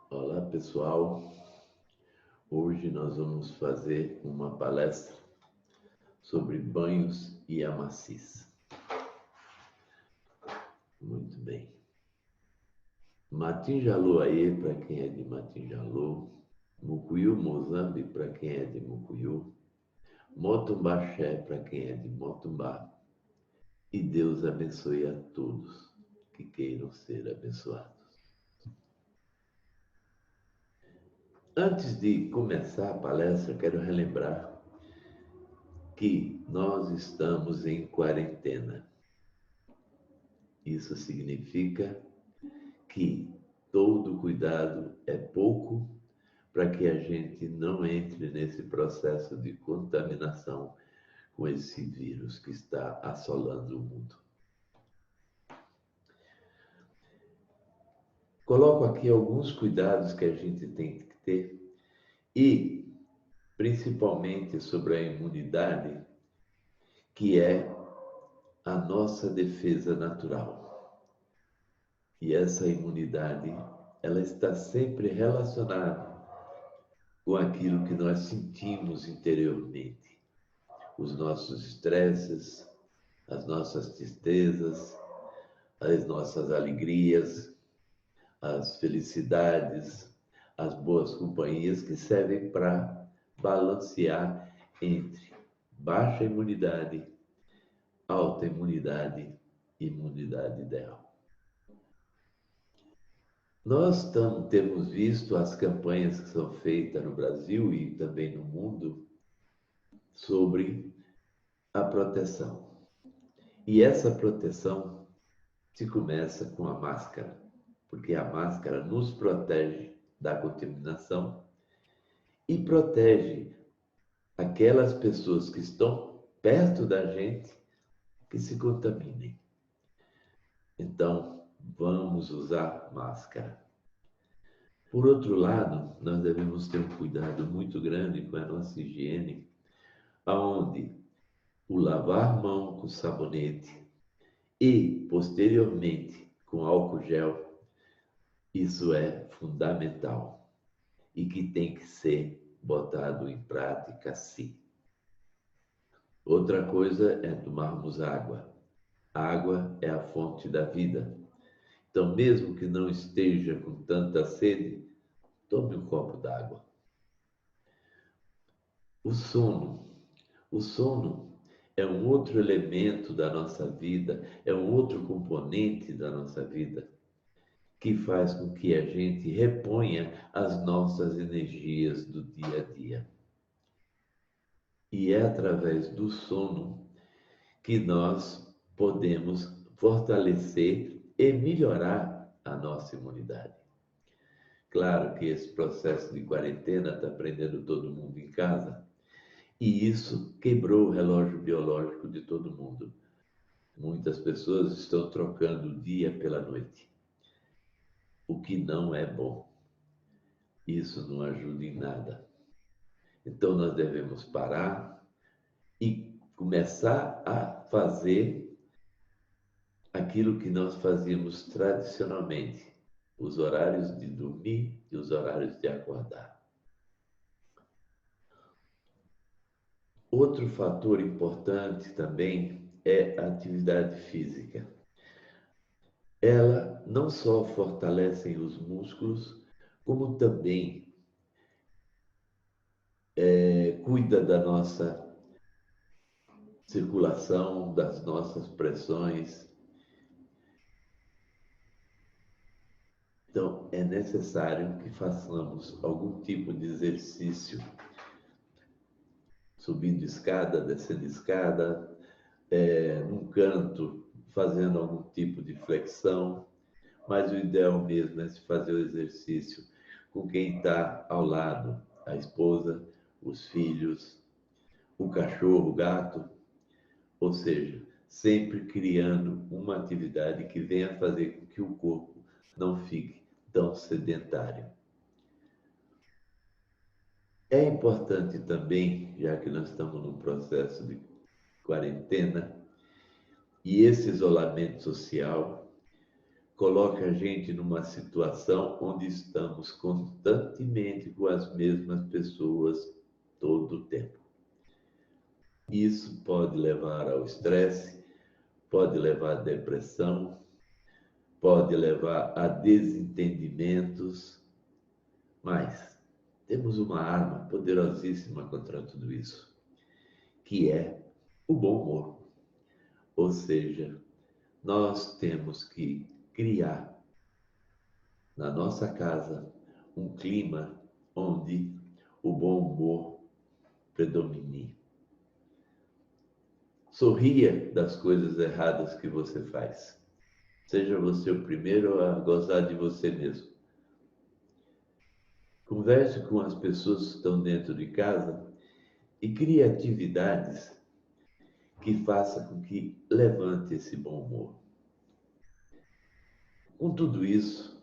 Olá, pessoal. Hoje nós vamos fazer uma palestra sobre banhos e amacis. Muito bem. Matinjalu aí, para quem é de Matinjalu. Mucuyu Mozambi, para quem é de Mucuyu. Motumbaxé, para quem é de Motumbá. E Deus abençoe a todos que queiram ser abençoados. Antes de começar a palestra, quero relembrar que nós estamos em quarentena. Isso significa que todo cuidado é pouco para que a gente não entre nesse processo de contaminação com esse vírus que está assolando o mundo. Coloco aqui alguns cuidados que a gente tem que ter e, principalmente, sobre a imunidade, que é a nossa defesa natural. E essa imunidade, ela está sempre relacionada com aquilo que nós sentimos interiormente. Os nossos estresses, as nossas tristezas, as nossas alegrias, as felicidades, as boas companhias que servem para balancear entre baixa imunidade, alta imunidade e imunidade ideal. Nós temos visto as campanhas que são feitas no Brasil e também no mundo sobre a proteção. E essa proteção se começa com a máscara, porque a máscara nos protege da contaminação e protege aquelas pessoas que estão perto da gente que se contaminem. Então, vamos usar máscara. Por outro lado, nós devemos ter um cuidado muito grande com a nossa higiene, aonde o lavar a mão com sabonete e, posteriormente, com álcool gel, isso é fundamental e que tem que ser botado em prática, sim. Outra coisa é tomarmos água. A água é a fonte da vida. Então, mesmo que não esteja com tanta sede, tome um copo d'água. O sono. O sono é um outro elemento da nossa vida, é um outro componente da nossa vida que faz com que a gente reponha as nossas energias do dia a dia. E é através do sono que nós podemos fortalecer e melhorar a nossa imunidade. Claro que esse processo de quarentena está prendendo todo mundo em casa e isso quebrou o relógio biológico de todo mundo. Muitas pessoas estão trocando o dia pela noite, o que não é bom. Isso não ajuda em nada. Então nós devemos parar e começar a fazer aquilo que nós fazíamos tradicionalmente, os horários de dormir e os horários de acordar. Outro fator importante também é a atividade física. Ela não só fortalece os músculos, como também cuida da nossa circulação, das nossas pressões. Então, é necessário que façamos algum tipo de exercício, subindo escada, descendo escada, num canto, fazendo algum tipo de flexão, mas o ideal mesmo é se fazer o exercício com quem está ao lado, a esposa, os filhos, o cachorro, o gato, ou seja, sempre criando uma atividade que venha fazer com que o corpo não fique tão sedentário. É importante também, já que nós estamos num processo de quarentena, e esse isolamento social coloca a gente numa situação onde estamos constantemente com as mesmas pessoas todo o tempo. Isso pode levar ao estresse, pode levar à depressão, pode levar a desentendimentos, mas temos uma arma poderosíssima contra tudo isso, que é o bom humor. Ou seja, nós temos que criar na nossa casa um clima onde o bom humor predomine. Sorria das coisas erradas que você faz. Seja você o primeiro a gozar de você mesmo. Converse com as pessoas que estão dentro de casa e crie atividades que façam com que levante esse bom humor. Com tudo isso,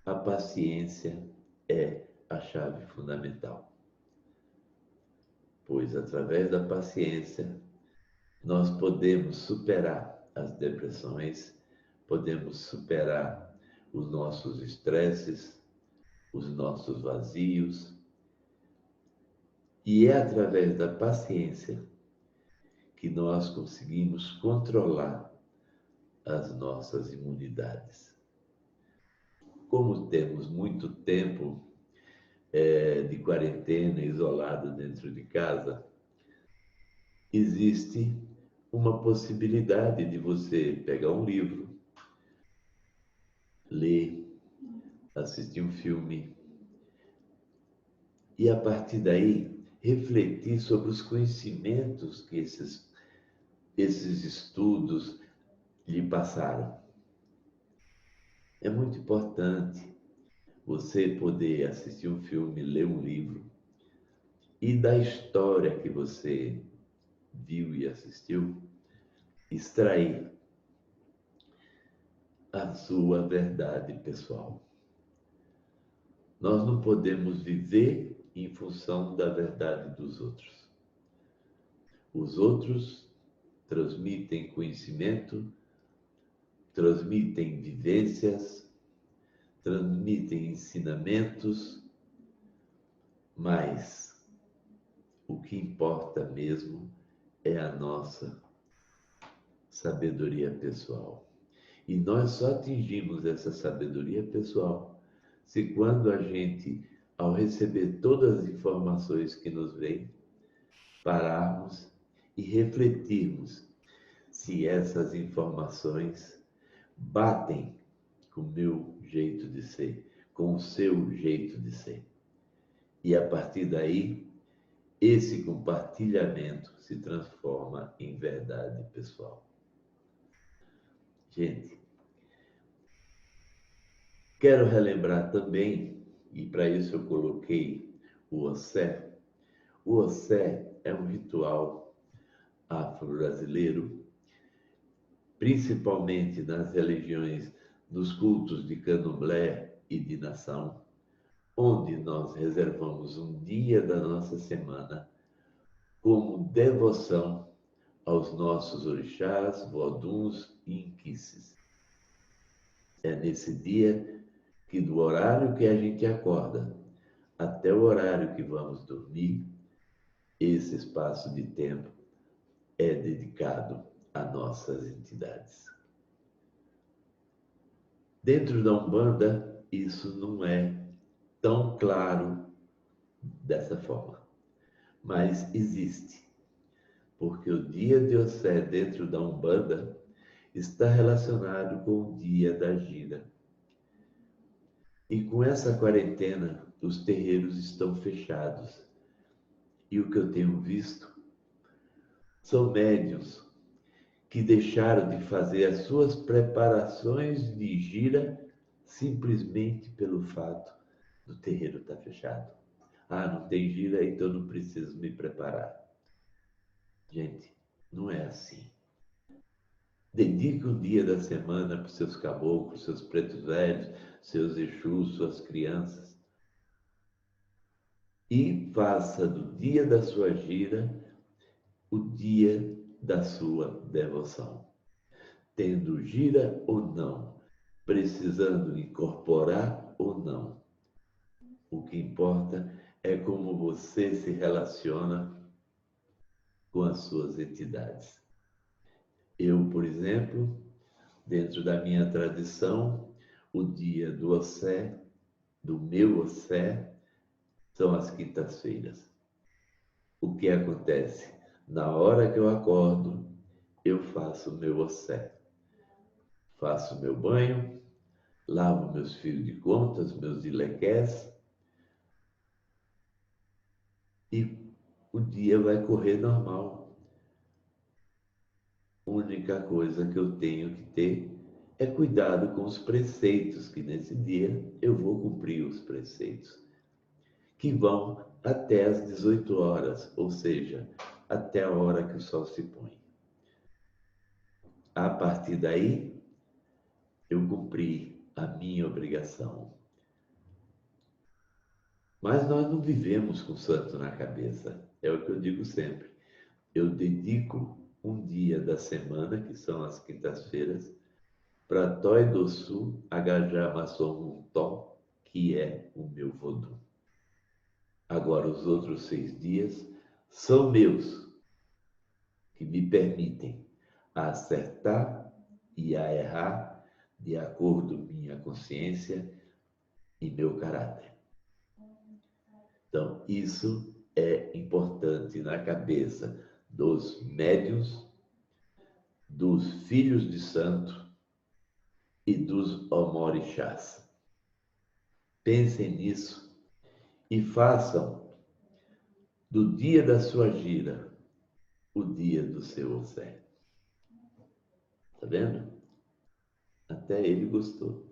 a paciência é a chave fundamental, pois através da paciência nós podemos superar as depressões, podemos superar os nossos estresses, os nossos vazios, e é através da paciência que nós conseguimos controlar as nossas imunidades. Como temos muito tempo de quarentena, isolado dentro de casa, existe uma possibilidade de você pegar um livro, ler, assistir um filme e, a partir daí, refletir sobre os conhecimentos que esses estudos lhe passaram. É muito importante você poder assistir um filme, ler um livro e da história que você viu e assistiu, extrair a sua verdade pessoal. Nós não podemos viver em função da verdade dos outros. Os outros transmitem conhecimento, transmitem vivências, transmitem ensinamentos, mas o que importa mesmo é a nossa sabedoria pessoal. E nós só atingimos essa sabedoria pessoal se quando a gente, ao receber todas as informações que nos vêm, pararmos e refletirmos se essas informações batem com o meu jeito de ser, com o seu jeito de ser. E a partir daí, esse compartilhamento se transforma em verdade pessoal. Gente, quero relembrar também, e para isso eu coloquei o Ossé. O Ossé é um ritual afro-brasileiro, principalmente nas religiões, nos cultos de candomblé e de nação, onde nós reservamos um dia da nossa semana como devoção aos nossos orixás, voduns e inquices. É nesse dia que, do horário que a gente acorda até o horário que vamos dormir, esse espaço de tempo é dedicado a nossas entidades. Dentro da Umbanda, isso não é tão claro dessa forma, mas existe, porque o dia de Ossé dentro da Umbanda está relacionado com o dia da gira. E com essa quarentena, os terreiros estão fechados. E o que eu tenho visto são médiuns que deixaram de fazer as suas preparações de gira simplesmente pelo fato do terreiro estar fechado. Ah, não tem gira, então não preciso me preparar. Gente, não é assim. Dedique um dia da semana para os seus caboclos, seus pretos velhos, seus Exus, suas crianças. E faça do dia da sua gira o dia da sua devoção. Tendo gira ou não, precisando incorporar ou não. O que importa é como você se relaciona com as suas entidades. Eu, por exemplo, dentro da minha tradição, o dia do Ossé, do meu Ossé, são as quintas-feiras. O que acontece? Na hora que eu acordo, eu faço o meu Ossé. Faço meu banho, lavo meus fios de contas, meus ilequés, e o dia vai correr normal. A única coisa que eu tenho que ter é cuidado com os preceitos, que nesse dia eu vou cumprir os preceitos, que vão até às 18 horas, ou seja, até a hora que o sol se põe. A partir daí, eu cumpri a minha obrigação. Mas nós não vivemos com o santo na cabeça, é o que eu digo sempre. Eu dedico um dia da semana, que são as quintas-feiras, para Toy do Sul, Agajá Maçom Tom, que é o meu vodum. Agora, os outros 6 dias são meus, que me permitem acertar e a errar de acordo com minha consciência e meu caráter. Então, isso é importante na cabeça dos médiuns, dos filhos de santo e dos omorixás. Pensem nisso e façam do dia da sua gira o dia do seu Ossé. Tá vendo? Até ele gostou.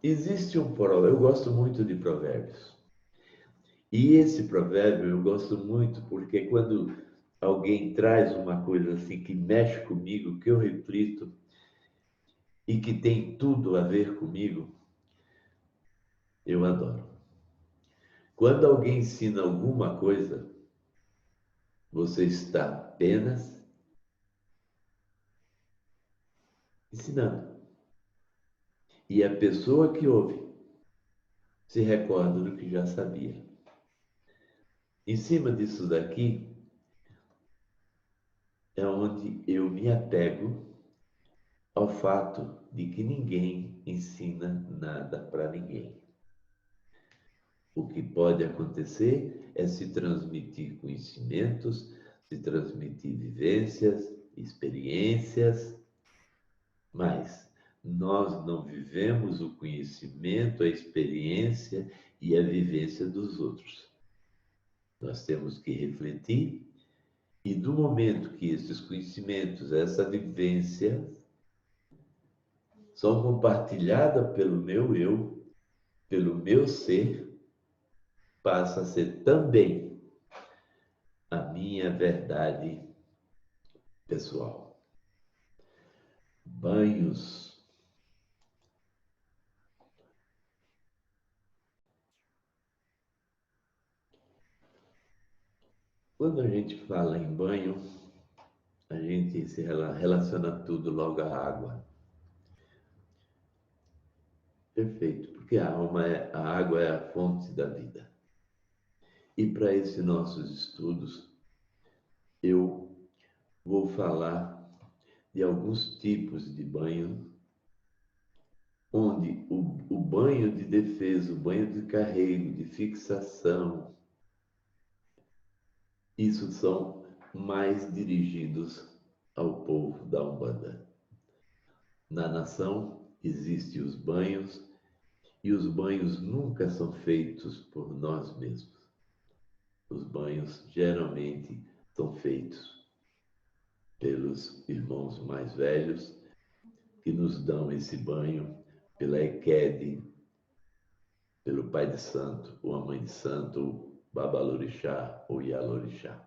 Existe um provérbio, eu gosto muito de provérbios. E esse provérbio eu gosto muito porque quando alguém traz uma coisa assim que mexe comigo, que eu reflito e que tem tudo a ver comigo, eu adoro. Quando alguém ensina alguma coisa, você está apenas ensinando. E a pessoa que ouve se recorda do que já sabia. Em cima disso daqui é onde eu me apego ao fato de que ninguém ensina nada para ninguém. O que pode acontecer é se transmitir conhecimentos, se transmitir vivências, experiências, mas nós não vivemos o conhecimento, a experiência e a vivência dos outros. Nós temos que refletir e do momento que esses conhecimentos, essa vivência são compartilhadas pelo meu eu, pelo meu ser, passa a ser também a minha verdade pessoal. Banhos. Quando a gente fala em banho, a gente se relaciona tudo logo à água. Perfeito, porque a água é a fonte da vida. E para esses nossos estudos, eu vou falar de alguns tipos de banho, onde o banho de defesa, o banho de carrego, de fixação, isso são mais dirigidos ao povo da Umbanda. Na nação existem os banhos, e os banhos nunca são feitos por nós mesmos. Os banhos geralmente são feitos pelos irmãos mais velhos, que nos dão esse banho, pela Ekede, pelo Pai de Santo, ou a Mãe de Santo, ou Babalorixá, ou Yalorixá.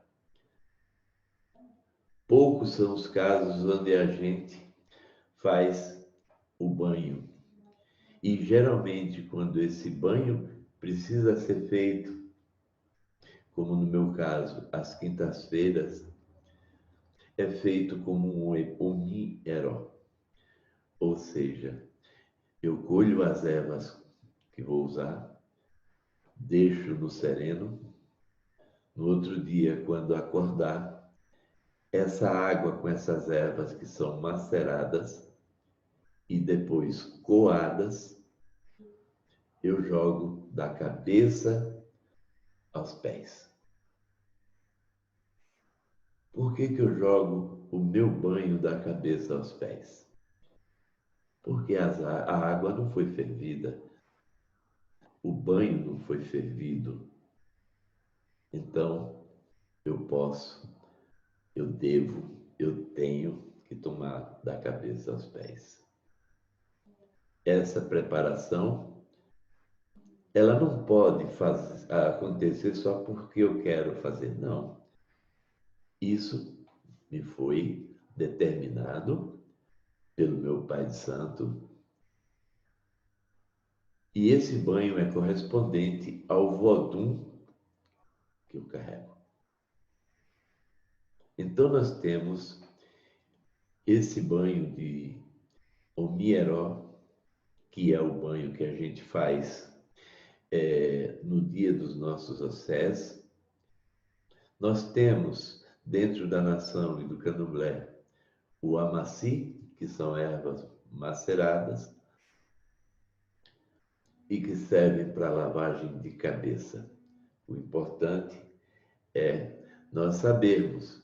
Poucos são os casos onde a gente faz o banho. E geralmente, quando esse banho precisa ser feito, como no meu caso, às quintas-feiras, é feito como um omieró. Ou seja, eu colho as ervas que vou usar, deixo no sereno. No outro dia, quando acordar, essa água com essas ervas que são maceradas e depois coadas, eu jogo da cabeça aos pés. Por que que eu jogo o meu banho da cabeça aos pés? Porque a água não foi fervida, o banho não foi fervido. Então, eu posso, eu devo, eu tenho que tomar da cabeça aos pés. Essa preparação, ela não pode acontecer só porque eu quero fazer, não. Isso me foi determinado pelo meu Pai de Santo, e esse banho é correspondente ao vodum que eu carrego. Então nós temos esse banho de omieró, que é o banho que a gente faz no dia dos nossos assés. Nós temos, dentro da nação e do candomblé, o amaci, que são ervas maceradas e que servem para lavagem de cabeça. O importante é nós sabermos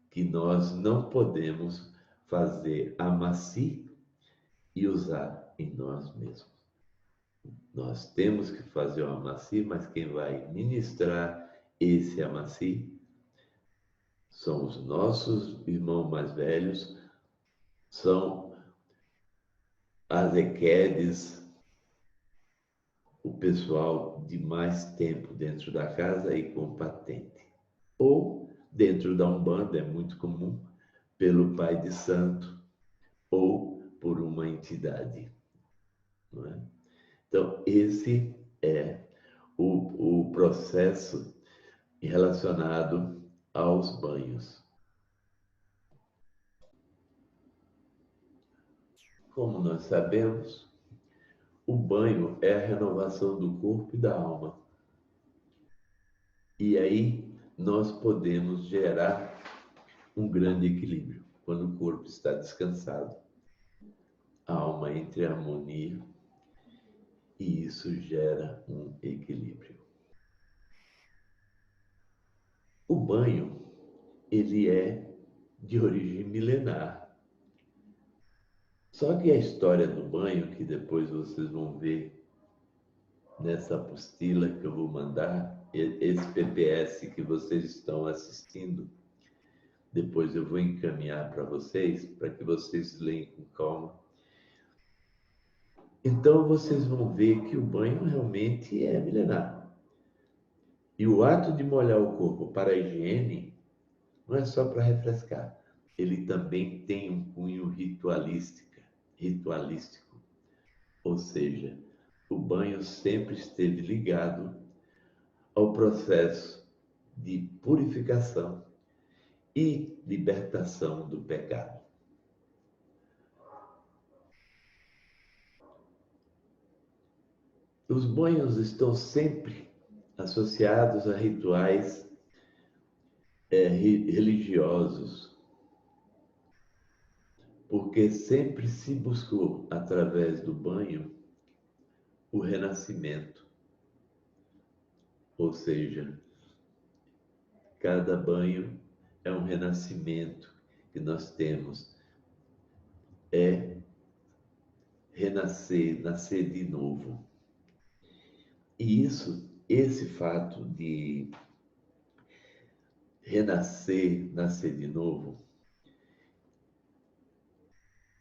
que nós não podemos fazer amaci e usar em nós mesmos. Nós temos que fazer o amaci, mas quem vai ministrar esse amaci são os nossos irmãos mais velhos, são as equedes, o pessoal de mais tempo dentro da casa e com patente. Ou dentro da Umbanda, é muito comum, pelo pai de santo ou por uma entidade. Não é? Então, esse é o processo relacionado aos banhos. Como nós sabemos, o banho é a renovação do corpo e da alma. E aí nós podemos gerar um grande equilíbrio. Quando o corpo está descansado, a alma entra em harmonia e isso gera um equilíbrio. O banho, ele é de origem milenar. Só que a história do banho, que depois vocês vão ver nessa apostila que eu vou mandar, esse PPS que vocês estão assistindo, depois eu vou encaminhar para vocês, para que vocês leiam com calma. Então vocês vão ver que o banho realmente é milenar. E o ato de molhar o corpo para a higiene não é só para refrescar. Ele também tem um cunho ritualístico. Ou seja, o banho sempre esteve ligado ao processo de purificação e libertação do pecado. Os banhos estão sempre associados a rituais religiosos, porque sempre se buscou, através do banho, o renascimento. Ou seja, cada banho é um renascimento que nós temos. É renascer, nascer de novo. E esse fato de renascer, nascer de novo,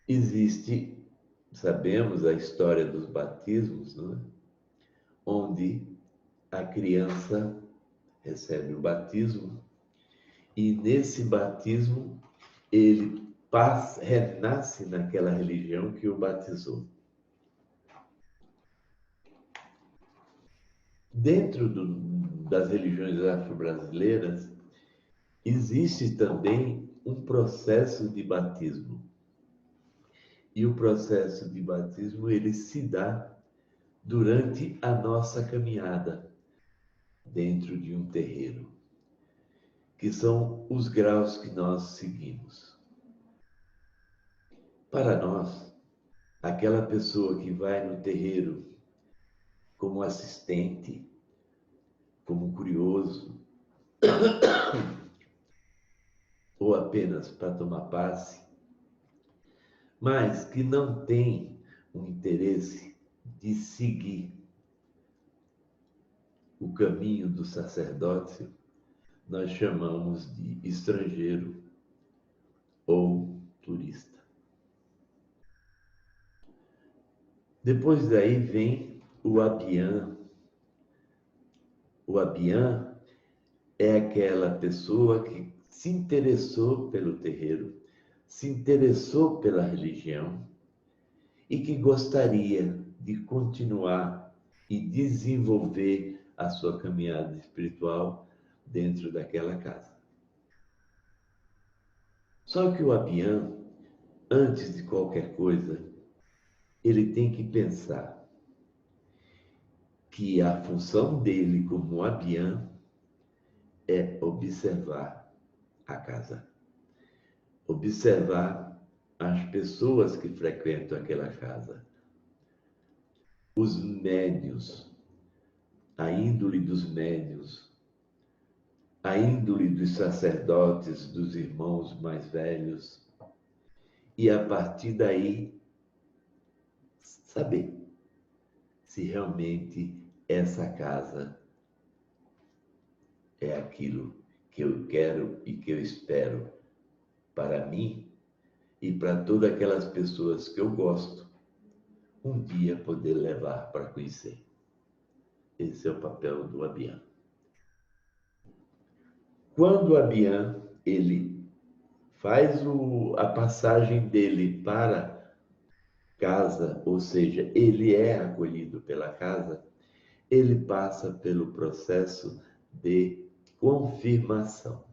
existe, sabemos a história dos batismos, não é? Onde a criança recebe o batismo E nesse batismo, ele passa, renasce naquela religião que o batizou. Dentro das religiões afro-brasileiras, existe também um processo de batismo. E o processo de batismo, ele se dá durante a nossa caminhada dentro de um terreiro, que são os graus que nós seguimos. Para nós, aquela pessoa que vai no terreiro como assistente, como curioso, ou apenas para tomar passe, mas que não tem um interesse de seguir o caminho do sacerdócio, nós chamamos de estrangeiro ou turista. Depois daí vem o abiã. O abiã é aquela pessoa que se interessou pelo terreiro, se interessou pela religião e que gostaria de continuar e desenvolver a sua caminhada espiritual dentro daquela casa. Só que o abiã, antes de qualquer coisa, ele tem que pensar que a função dele como abiã é observar a casa, observar as pessoas que frequentam aquela casa, os médiuns, a índole dos médiuns, a índole dos sacerdotes, dos irmãos mais velhos, e a partir daí saber se realmente essa casa é aquilo que eu quero e que eu espero para mim e para todas aquelas pessoas que eu gosto, um dia poder levar para conhecer. Esse é o papel do abiã. Quando o abiã, ele faz a passagem dele para casa, ou seja, ele é acolhido pela casa, ele passa pelo processo de confirmação.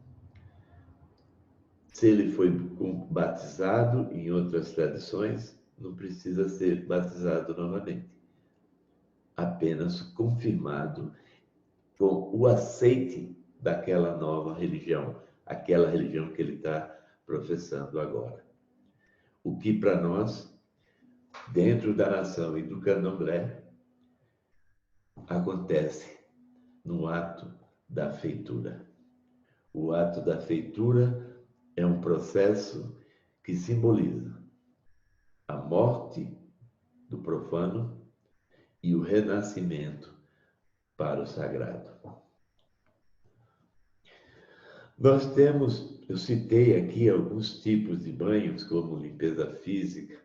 Se ele foi batizado em outras tradições, não precisa ser batizado novamente. Apenas confirmado com o aceite daquela nova religião, aquela religião que ele está professando agora. O que para nós, dentro da nação e do candomblé, acontece no ato da feitura. O ato da feitura é um processo que simboliza a morte do profano e o renascimento para o sagrado. Nós temos, eu citei aqui alguns tipos de banhos, como limpeza física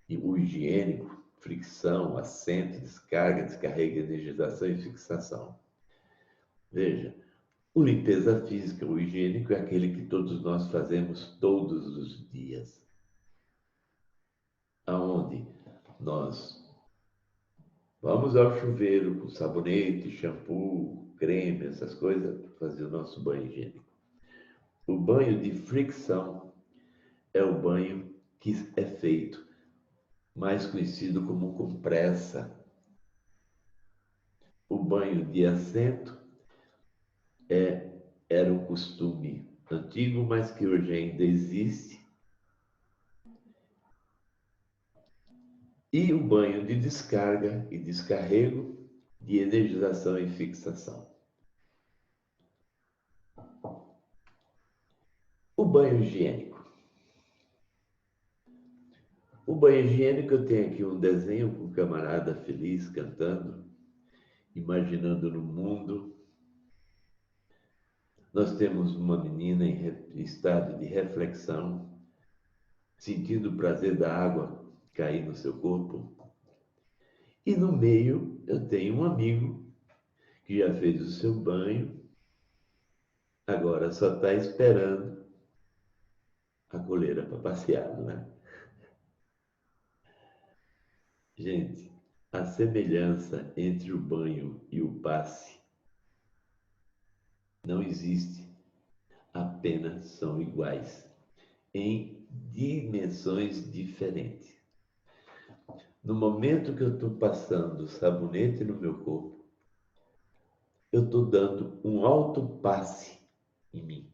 e o higiênico, fricção, assento, descarga, descarrega, energização e fixação. Veja, o limpeza física, o higiênico é aquele que todos nós fazemos todos os dias. Aonde nós vamos ao chuveiro com sabonete, shampoo, creme, essas coisas, para fazer o nosso banho higiênico. O banho de fricção é o banho que é feito, mais conhecido como compressa. O banho de assento era um costume antigo, mas que hoje ainda existe. E o banho de descarga e descarrego, de energização e fixação. O banho higiênico. O banho higiênico, eu tenho aqui um desenho com um camarada feliz cantando, imaginando no mundo. Nós temos uma menina em estado de reflexão, sentindo o prazer da água cair no seu corpo. E no meio eu tenho um amigo que já fez o seu banho Agora só está esperando a coleira para passear, não é? Gente, a semelhança entre o banho e o passe não existe, apenas são iguais, em dimensões diferentes. No momento que eu estou passando sabonete no meu corpo, eu estou dando um alto passe em mim.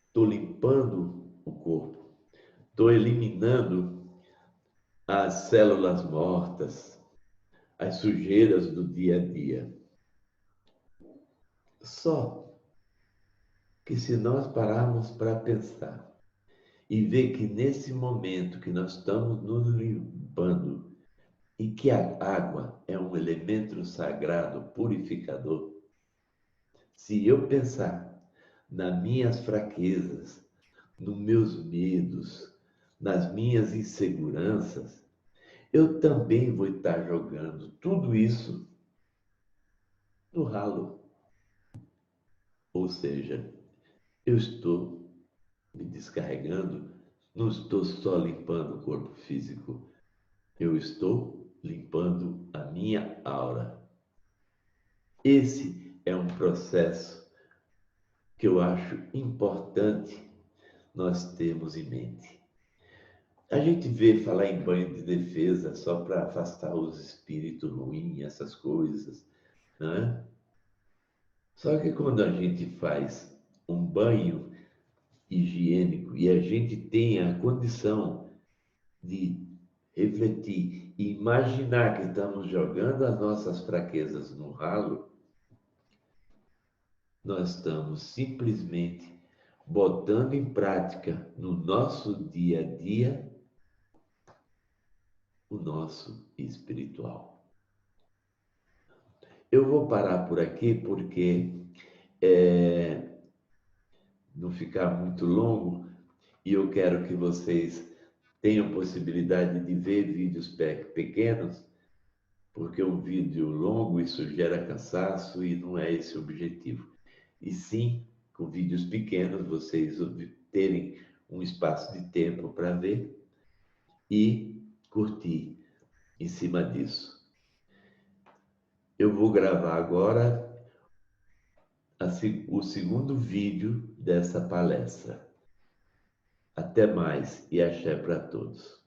Estou limpando o corpo, estou eliminando as células mortas, as sujeiras do dia a dia. Só que se nós pararmos para pensar e ver que nesse momento que nós estamos nos limpando e que a água é um elemento sagrado purificador, se eu pensar nas minhas fraquezas, nos meus medos, nas minhas inseguranças, eu também vou estar jogando tudo isso no ralo. Ou seja, eu estou me descarregando, não estou só limpando o corpo físico, eu estou limpando a minha aura. Esse é um processo que eu acho importante nós termos em mente. A gente vê falar em banho de defesa só para afastar os espíritos ruins, essas coisas, né? Só que quando a gente faz um banho higiênico e a gente tem a condição de refletir e imaginar que estamos jogando as nossas fraquezas no ralo, nós estamos simplesmente botando em prática no nosso dia a dia o nosso espiritual. Eu vou parar por aqui porque não ficar muito longo e eu quero que vocês tenham possibilidade de ver vídeos pequenos, porque um vídeo longo isso gera cansaço e não é esse o objetivo. E sim, com vídeos pequenos, vocês terem um espaço de tempo para ver e curtir em cima disso. Eu vou gravar agora o segundo vídeo dessa palestra. Até mais e axé para todos.